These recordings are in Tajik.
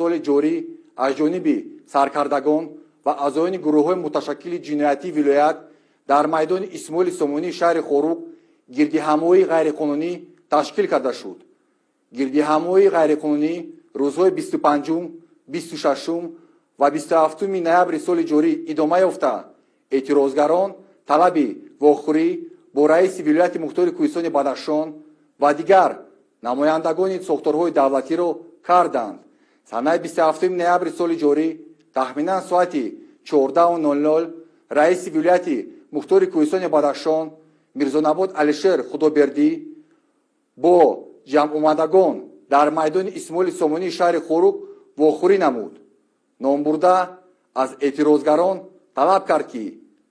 соли ҷорӣ аз ҷониби саркардагон ва аъзоёни гурӯҳҳои муташаккили ҷиноятии вилоят дар майдони Исмоили Сомонии шаҳри Хорук гирдиҳамоии ғайриқонунӣ ташкил карда шуд. гирдиҳамоии ғайриқонунӣ рӯзҳои 25, 26 ва 27 ноябри соли ҷорӣ идома ёфта, эътирозгарон талаби вохӯрӣ бо раиси вилояти мухтори Кӯҳистони Бадахшон ва дигар намояндагони сохторҳои давлатиро карданд. Санаи 27 ноябри соли ҷорӣ тахминан соати 14:00 раиси вилояти мухтори Кӯҳистони Бадахшон Мирзонабод Алишер Худобердӣ бо ҷамъомадагон дар майдони Исмоили Сомонии шаҳри Хорук вохӯрӣ намуд. Номбурда аз эътирозгарон талаб кард ки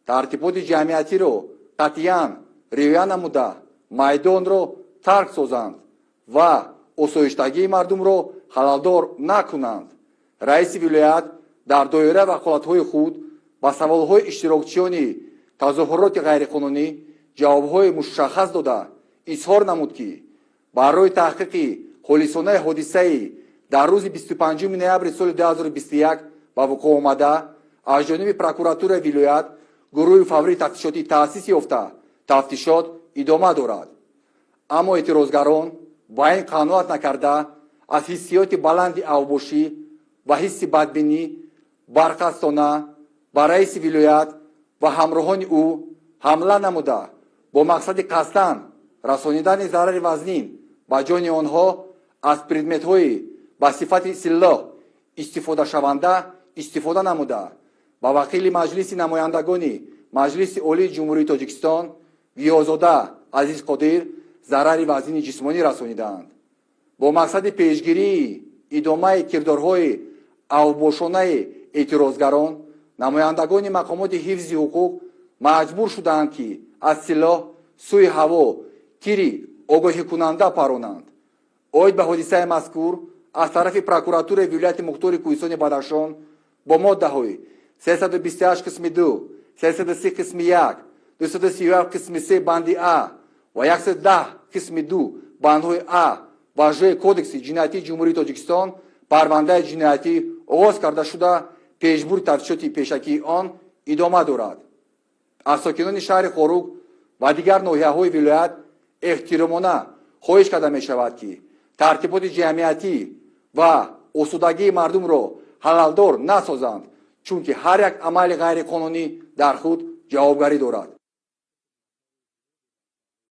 тартиботи ҷамъиятиро қатъиян риоя намуда майдонро тарк созанд ва осоиштагии мардумро халалдор накунанд. раиси вилоят дар доираи ваколатҳои худ ба саволҳои иштирокчиёни тазоҳуроти ғайриқонунӣ ҷавобҳои мушаххас дода изҳор намуд ки барои таҳқиқи холисонаи ҳодисаи дар рӯзи 25 ноябри соли 2021 ба вуқӯъ омада аз ҷониби прокуратураи вилоят гурӯҳи фаврии тафтишотӣ таъсис ёфта тафтишот идома дорад. аммо эътирозгарон ба ин қаноат накарда аз ҳиссиёти баланди авбошӣ ва ҳисси бадбинӣ барқастона ба раиси вилоят ва ҳамроҳони ӯ ҳамла намуда бо мақсади қасдан расонидани зарари вазнин ба ҷони онҳо аз предметҳои ба сифати силоҳ истифодашаванда истифода намуда ба вакили маҷлиси намояндагони Маҷлиси Олии Ҷумҳурии Тоҷикистон Гиёзода Азизқодир зарари вазнини ҷисмонӣ расонидаанд. бо мақсади пешгирии идомаи кирдорҳои авбошонаи эътирозгарон намояндагони мақомоти ҳифзи ҳуқуқ маҷбур шуданд ки аз силоҳ сӯи ҳаво тири огоҳикунанда паронанд. оид ба ҳодисаи мазкур аз тарафи прокуратураи вилояти мухтори Кӯҳистони Бадахшон бо моддаҳои 328 қисми 2, 330 қисми 1, 237 қисми 3 банди А ва 110 қисми 2 бандҳои А ва Ж кодекси ҷиноятии Ҷумҳурии Тоҷикистон парвандаи ҷиноятӣ оғоз карда шуда пешбури тафтишоти пешакии он идома дорад. аз сокинони шаҳри Хорук ва дигар ноҳияҳои вилоят эҳтиромона хоҳиш карда мешавад ки тартиботи ҷамъиятӣ ва осудагии мардумро халалдор насозанд, чунки ҳар як амали ғайриқонунӣ дар худ ҷавобгарӣ дорад.